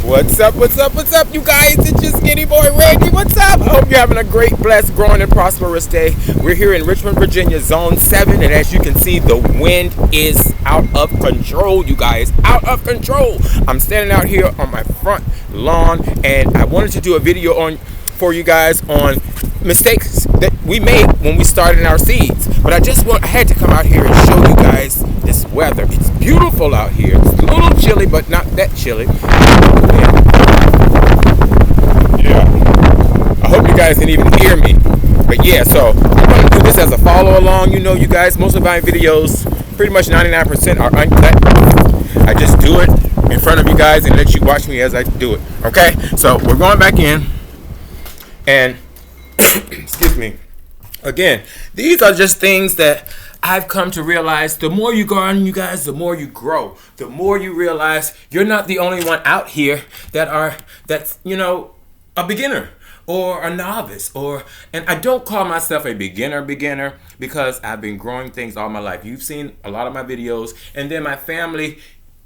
What's up, what's up, what's up, you guys? It's your Skinny Boy Randy. What's up? I hope you're having a great, blessed, growing, and prosperous day. We're here in Richmond, Virginia, Zone 7, and as you can see, the wind is out of control, you guys. Out of control. I'm standing out here on my front lawn, and I wanted to do a video for you guys on mistakes that we made when we started our seeds. But I had to come out here and show you guys this weather. It's beautiful out here. It's a little chilly, but not that chilly. Yeah. I hope you guys can even hear me. But yeah, so I'm going to do this as a follow along. You know, you guys, most of my videos, pretty much 99% are uncut. I just do it in front of you guys and let you watch me as I do it. Okay? So we're going back in. And excuse me. Again, these are just things that I've come to realize. The more you garden, you guys, the more you grow. The more you realize you're not the only one out here that's you know, a beginner or a novice, and I don't call myself a beginner because I've been growing things all my life. You've seen a lot of my videos, and then my family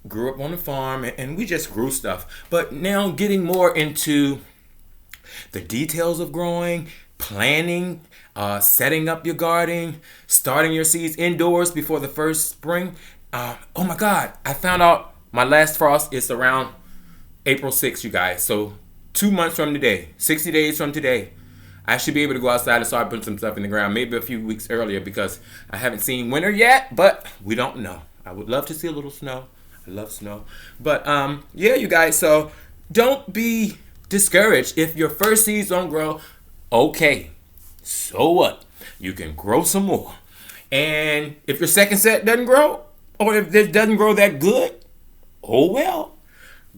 grew up on a farm and we just grew stuff. But now getting more into the details of growing, planning, setting up your garden, starting your seeds indoors before the first spring. Oh my God, I found out my last frost is around April 6th, you guys. So 2 months from today, 60 days from today, I should be able to go outside and start putting some stuff in the ground. Maybe a few weeks earlier because I haven't seen winter yet, but we don't know. I would love to see a little snow. I love snow. But yeah, you guys, so don't be discouraged if your first seeds don't grow. Okay, so what? You can grow some more. And if your second set doesn't grow, or if this doesn't grow that good, oh well,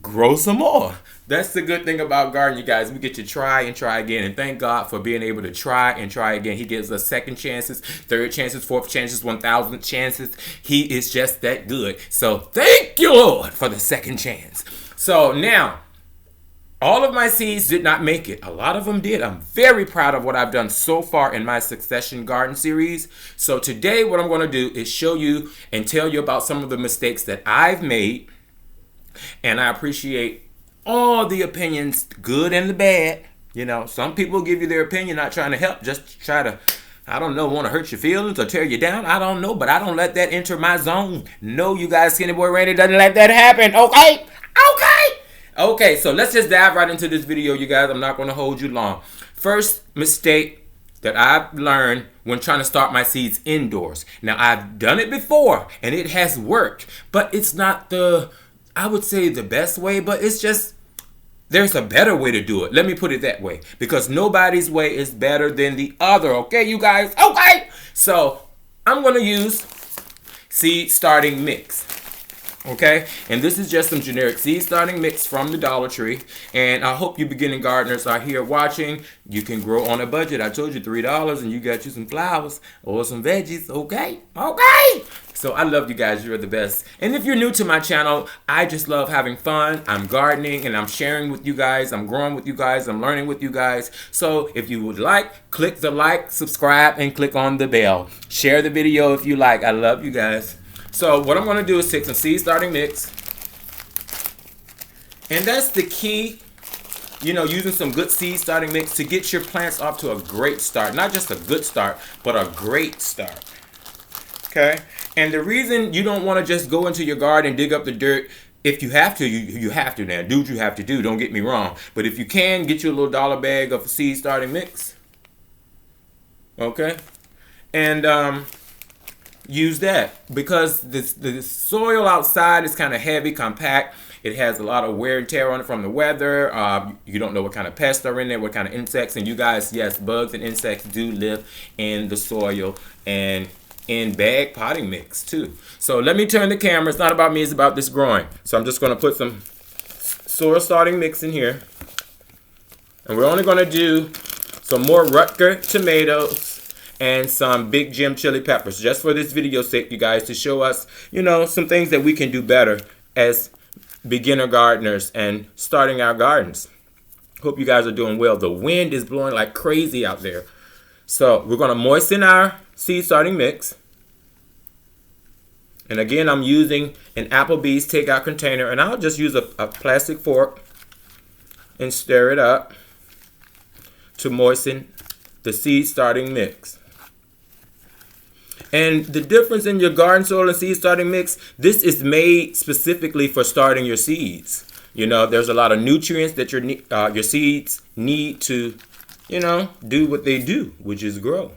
grow some more. That's the good thing about gardening, you guys. We get to try and try again. And thank God for being able to try and try again. He gives us second chances, third chances, fourth chances, 1,000th chances. He is just that good. So thank you, Lord, for the second chance. So now, all of my seeds did not make it. A lot of them did. I'm very proud of what I've done so far in my Succession Garden series. So today what I'm going to do is show you and tell you about some of the mistakes that I've made. And I appreciate all the opinions, good and the bad. You know, some people give you their opinion not trying to help, just try to, I don't know, want to hurt your feelings or tear you down. I don't know, but I don't let that enter my zone. No, you guys, Skinny Boy Randy doesn't let that happen. Okay? Okay, so let's just dive right into this video, you guys. I'm not going to hold you long. First mistake that I've learned when trying to start my seeds indoors. Now, I've done it before, and it has worked. But it's not I would say the best way, but it's just, there's a better way to do it. Let me put it that way. Because nobody's way is better than the other. Okay, you guys? Okay. So, I'm going to use seed starting mix. Okay, and this is just some generic seed starting mix from the Dollar Tree. And I hope you beginning gardeners are here watching. You can grow on a budget. I told you $3 and you got you some flowers or some veggies. Okay. So I love you guys. You're the best. And if you're new to my channel, I just love having fun. I'm gardening and I'm sharing with you guys. I'm growing with you guys. I'm learning with you guys. So if you would click the like, subscribe, and click on the bell. Share the video if you like. I love you guys. So what I'm going to do is take some seed starting mix. And that's the key, you know, using some good seed starting mix to get your plants off to a great start. Not just a good start, but a great start. Okay? And the reason you don't want to just go into your garden and dig up the dirt, if you have to, you have to now. Do what you have to do, don't get me wrong. But if you can, get you a little dollar bag of seed starting mix. Okay? And use that because the soil outside is kind of heavy, compact. It has a lot of wear and tear on it from the weather. You don't know what kind of pests are in there, what kind of insects. And you guys, yes, bugs and insects do live in the soil and in bag potting mix too. So let me turn the camera. It's not about me, it's about this growing. So I'm just going to put some soil starting mix in here. And we're only going to do some more Rutger tomatoes and some Big Jim chili peppers, just for this video sake, you guys, to show us, you know, some things that we can do better as beginner gardeners and starting our gardens. Hope you guys are doing well. The wind is blowing like crazy out there. So we're going to moisten our seed starting mix. And again, I'm using an Applebee's takeout container, and I'll just use a plastic fork and stir it up to moisten the seed starting mix. And the difference in your garden soil and seed starting mix, this is made specifically for starting your seeds. You know, there's a lot of nutrients that your seeds need to, you know, do what they do, which is grow.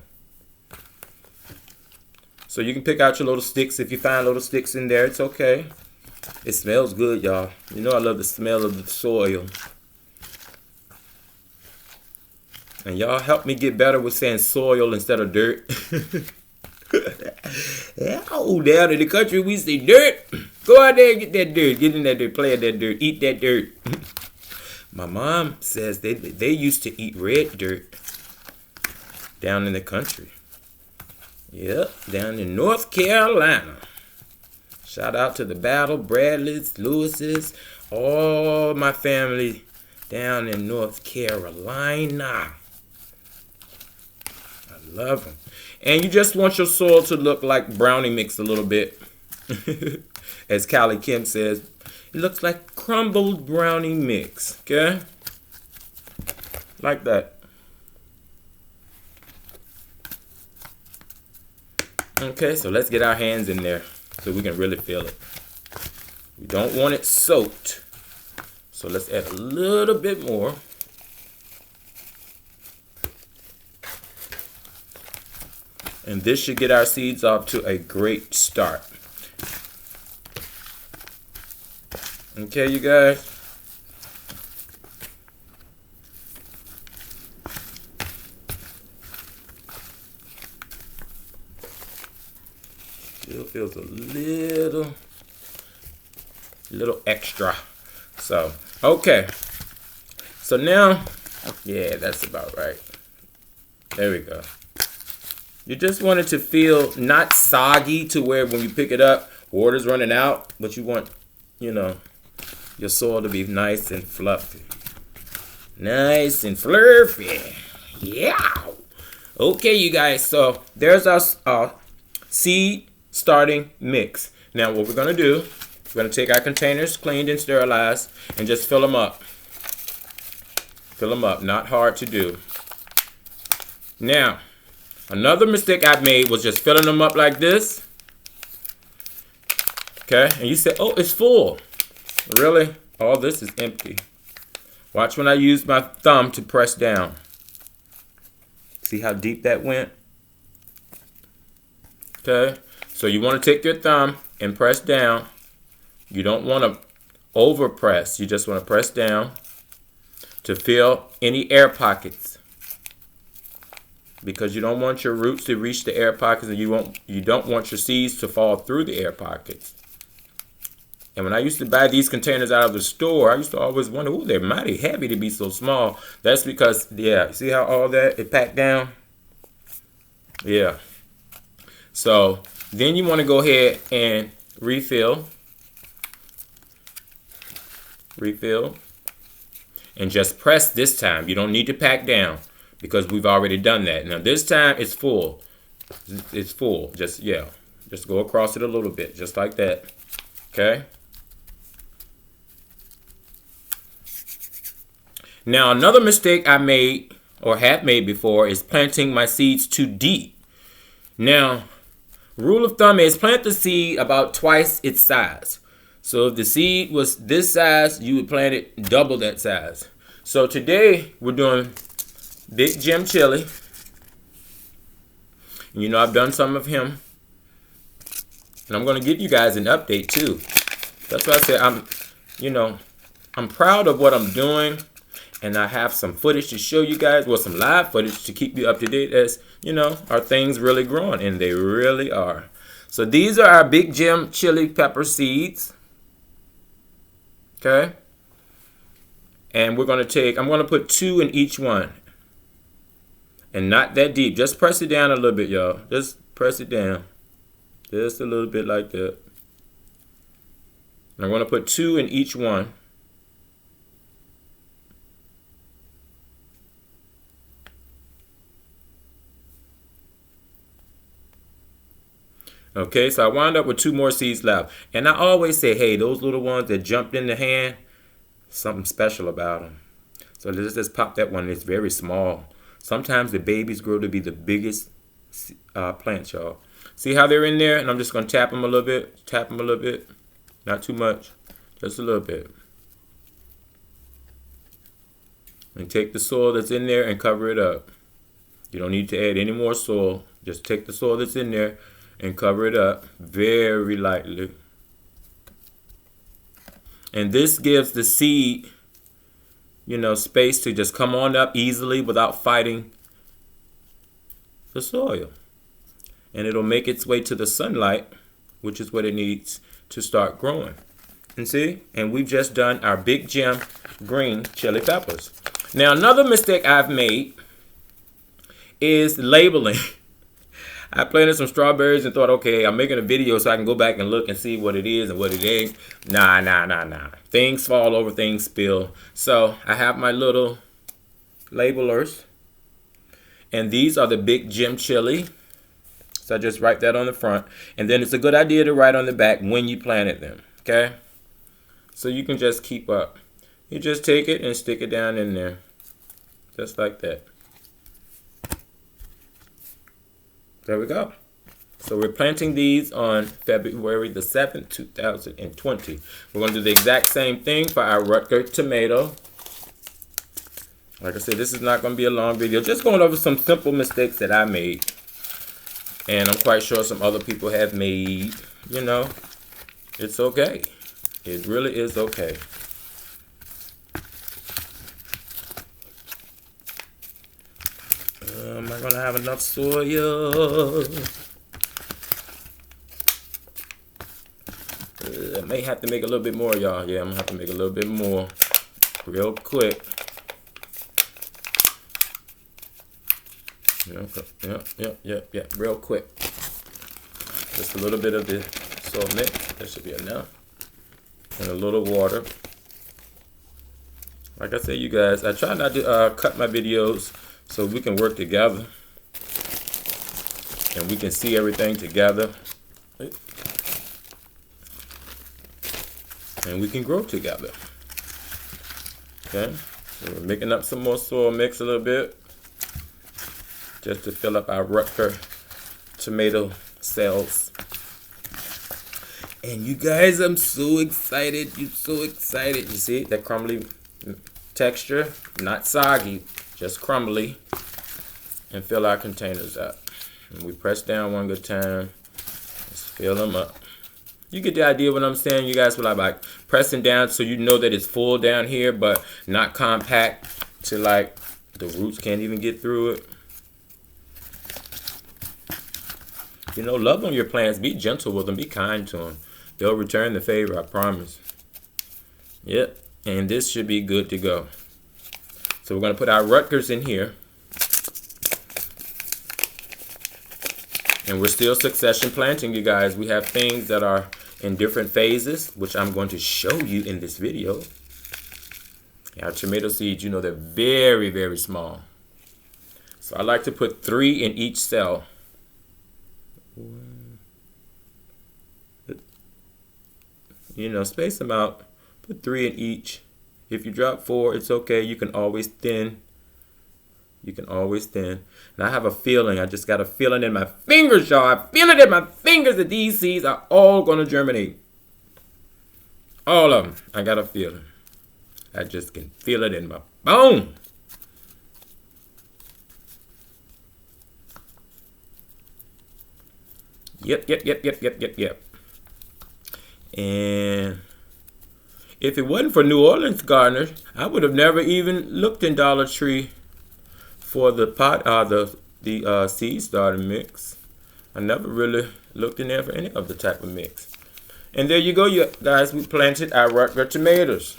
So you can pick out your little sticks. If you find little sticks in there, it's okay. It smells good, y'all. You know I love the smell of the soil. And y'all help me get better with saying soil instead of dirt. Oh, down in the country we say dirt. Go out there and get that dirt. Get in that dirt, play in that dirt, eat that dirt. My mom says they used to eat red dirt down in the country. Yep, down in North Carolina. Shout out to the Battle, Bradleys, Lewises, all my family down in North Carolina. I love them. And you just want your soil to look like brownie mix a little bit. As Callie Kim says, it looks like crumbled brownie mix. Okay? Like that. Okay, so let's get our hands in there so we can really feel it. We don't want it soaked. So let's add a little bit more. And this should get our seeds off to a great start. Okay, you guys? Still feels a little extra. So, okay. So now, yeah, that's about right. There we go. You just want it to feel not soggy to where when you pick it up, water's running out, but you want, you know, your soil to be nice and fluffy. Nice and fluffy. Yeah. Okay, you guys, so there's our seed starting mix. Now what we're going to do, we're going to take our containers cleaned and sterilized and just fill them up. Fill them up, not hard to do. Now, another mistake I made was just filling them up like this. Okay, and you say, oh, it's full. Really? All this is empty. Watch when I use my thumb to press down. See how deep that went? Okay, so you want to take your thumb and press down. You don't want to over press. You just want to press down to fill any air pockets, because you don't want your roots to reach the air pockets, and you don't want your seeds to fall through the air pockets. And when I used to buy these containers out of the store, I used to always wonder, oh, they're mighty heavy to be so small. That's because, yeah, see how all that is packed down? Yeah. So then you want to go ahead and refill. Refill. And just press this time. You don't need to pack down, because we've already done that. Now this time it's full. It's full. Just, yeah. Just go across it a little bit, just like that. Okay? Now another mistake I made, or have made before, is planting my seeds too deep. Now, rule of thumb is plant the seed about twice its size. So if the seed was this size, you would plant it double that size. So today we're doing Big Jim chili. And you know, I've done some of him. And I'm going to give you guys an update too. That's why I said I'm proud of what I'm doing. And I have some footage to show you guys, well, some live footage to keep you up to date as, you know, are things really growing? And they really are. So these are our Big Jim chili pepper seeds. Okay. And we're going to I'm going to put 2 in each one. And not that deep. Just press it down a little bit, y'all. Just press it down. Just a little bit like that. And I'm going to put 2 in each one. Okay, so I wound up with 2 more seeds left. And I always say, hey, those little ones that jumped in the hand, something special about them. So let's just pop that one. It's very small. Sometimes the babies grow to be the biggest plants, y'all. See how they're in there? And I'm just going to tap them a little bit. Tap them a little bit. Not too much. Just a little bit. And take the soil that's in there and cover it up. You don't need to add any more soil. Just take the soil that's in there and cover it up very lightly. And this gives the seed, you know, space to just come on up easily without fighting the soil. And it'll make its way to the sunlight, which is what it needs to start growing. And see? And we've just done our big gem green chili peppers. Now, another mistake I've made is labeling. I planted some strawberries and thought, okay, I'm making a video so I can go back and look and see what it is and what it ain't. Nah. Things fall over, things spill. So I have my little labelers. And these are the big gem chili. So I just write that on the front. And then it's a good idea to write on the back when you planted them. Okay? So you can just keep up. You just take it and stick it down in there. Just like that. There we go. So we're planting these on February the 7th, 2020. We're going to do the exact same thing for our Rutger tomato. Like I said, this is not going to be a long video. Just going over some simple mistakes that I made. And I'm quite sure some other people have made. You know, it's okay. It really is okay. Am I gonna have enough soil? I may have to make a little bit more, y'all. Yeah, I'm gonna have to make a little bit more real quick. Yep, real quick. Just a little bit of the soil mix. That should be enough. And a little water. Like I said, you guys, I try not to cut my videos so we can work together and we can see everything together and we can grow together. Okay, so we're making up some more soil mix a little bit just to fill up our Rutger tomato cells. And you guys, I'm so excited. You're so excited. You see that crumbly texture? Not soggy, just crumbly. And fill our containers up. And we press down one good time. Let's fill them up. You get the idea what I'm saying? You guys feel like pressing down so you know that it's full down here, but not compact to like the roots can't even get through it. You know, love on your plants. Be gentle with them. Be kind to them. They'll return the favor, I promise. Yep. And this should be good to go. So we're going to put our Rutgers in here. And we're still succession planting, you guys. We have things that are in different phases, which I'm going to show you in this video. Our tomato seeds, you know, they're very, very small. So I like to put 3 in each cell. You know, space them out. Put 3 in each. If you drop 4, it's okay. You can always thin. You can always thin. And I have a feeling. I just got a feeling in my fingers, y'all. I feel it in my fingers that these seeds are all going to germinate. All of them. I got a feeling. I just can feel it in my bone. Yep. And if it wasn't for New Orleans gardeners, I would have never even looked in Dollar Tree for the the seed starter mix. I never really looked in there for any of the type of mix. And there you go, you guys. We planted our Rutger tomatoes.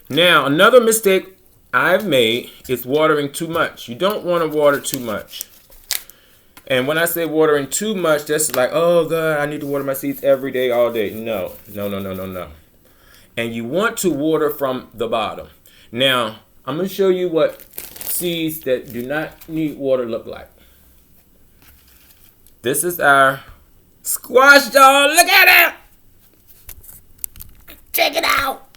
Now, another mistake I've made is watering too much. You don't want to water too much. And when I say watering too much, that's like, oh God, I need to water my seeds every day, all day. No. And you want to water from the bottom. Now, I'm going to show you what seeds that do not need water look like. This is our squash, y'all. Look at it. Check it out.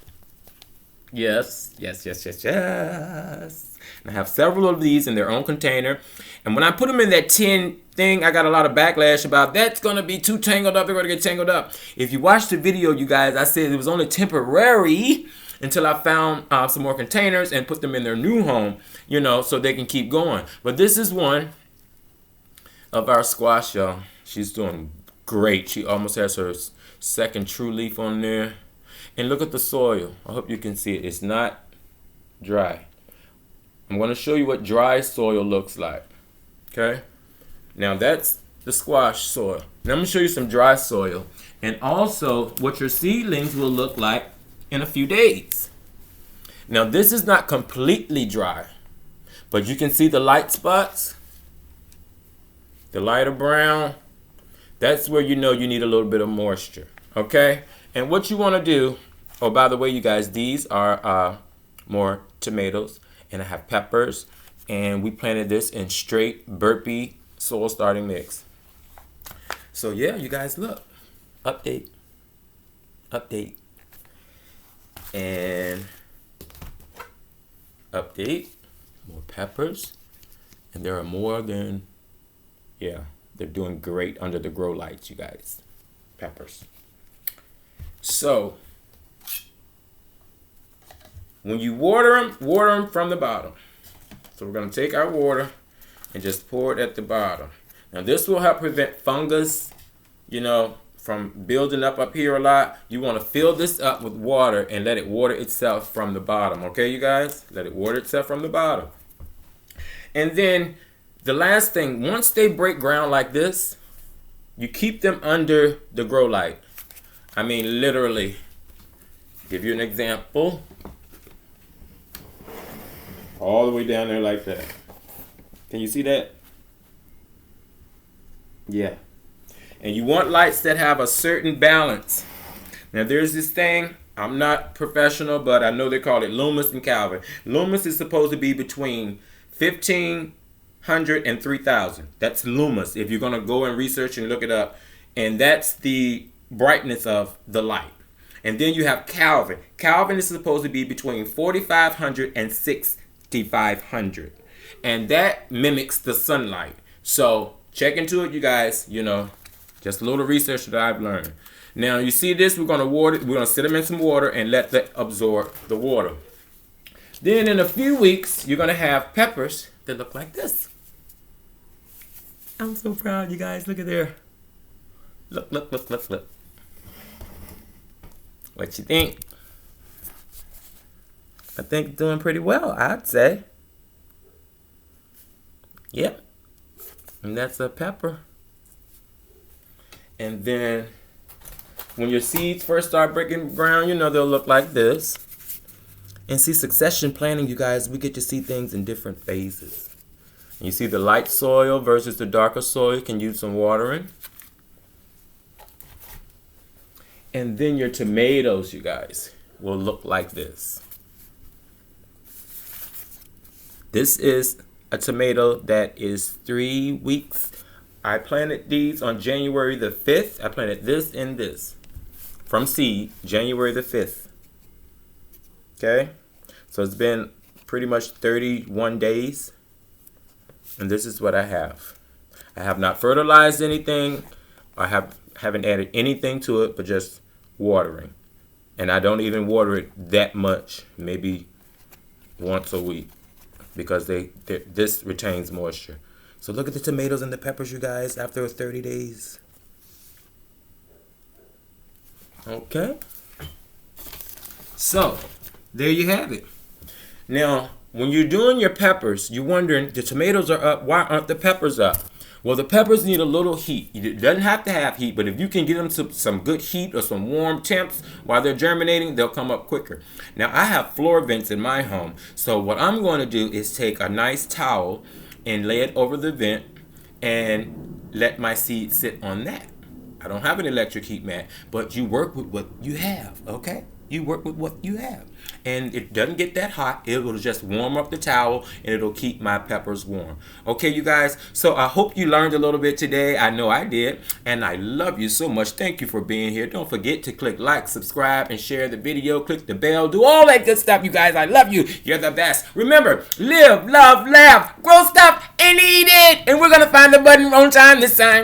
Yes, yes, yes, yes, yes. And I have several of these in their own container. And when I put them in that tin thing, I got a lot of backlash about that's going to be too tangled up. They're going to get tangled up. If you watch the video, you guys, I said it was only temporary until I found some more containers and put them in their new home, you know, so they can keep going. But this is one of our squash, y'all. She's doing great. She almost has her second true leaf on there. And look at the soil. I hope you can see it. It's not dry. I'm going to show you what dry soil looks like. Okay? Now that's the squash soil. Now I'm going to show you some dry soil. And also what your seedlings will look like in a few days. Now this is not completely dry. But you can see the light spots. The lighter brown. That's where you know you need a little bit of moisture. Okay? And what you want to do, oh, by the way, you guys, these are more tomatoes, and I have peppers, and we planted this in straight burpee soil starting mix. So yeah, you guys, look, update, and update, more peppers, and there are more than, yeah, they're doing great under the grow lights, you guys, peppers. So, when you water them from the bottom. So we're going to take our water and just pour it at the bottom. Now this will help prevent fungus, you know, from building up here a lot. You want to fill this up with water and let it water itself from the bottom. Okay, you guys? Let it water itself from the bottom. And then the last thing, once they break ground like this, you keep them under the grow light. I mean, literally. Give you an example. All the way down there like that. Can you see that? Yeah. And you want lights that have a certain balance. Now there's this thing, I'm not professional, but I know they call it Loomis and Calvin. Loomis is supposed to be between 1,500 and 3,000. That's Loomis, if you're going to go and research and look it up. And that's the brightness of the light. And then you have Calvin. Calvin is supposed to be between 4,500 and 6,500. And that mimics the sunlight. So check into it, you guys. You know, just a little research that I've learned. Now you see this, we're going to water. We're going to sit them in some water and let that absorb the water. Then in a few weeks, you're going to have peppers that look like this. I'm so proud, you guys. Look at there. Look, look, look, look, look. What you think? I think doing pretty well, I'd say. Yep. And that's a pepper. And then when your seeds first start breaking ground, you know they'll look like this. And see, succession planting, you guys, we get to see things in different phases. And you see the light soil versus the darker soil. You can use some watering. And then your tomatoes, you guys, will look like this. This is a tomato that is 3 weeks. I planted these on January the 5th. I planted this and this from seed, January the 5th. Okay? So it's been pretty much 31 days. And this is what I have. I have not fertilized anything. I haven't added anything to it but just watering. And I don't even water it that much, maybe once a week, because this retains moisture. So look at the tomatoes and the peppers, you guys, after 30 days. Okay. So there you have it. Now, when you're doing your peppers, you're wondering, the tomatoes are up, why aren't the peppers up? Well, the peppers need a little heat. It doesn't have to have heat, but if you can get them to some good heat or some warm temps while they're germinating, they'll come up quicker. Now, I have floor vents in my home, so what I'm going to do is take a nice towel and lay it over the vent and let my seed sit on that. I don't have an electric heat mat, but you work with what you have, okay? you work with what you have. And it doesn't get that hot. It will just warm up the towel, and it'll keep my peppers warm. Okay, you guys? So I hope you learned a little bit today. I know I did. And I love you so much. Thank you for being here. Don't forget to click like, subscribe, and share the video. Click the bell. Do all that good stuff, you guys. I love you. You're the best. Remember, live, love, laugh, grow stuff, and eat it. And we're going to find the button on time this time.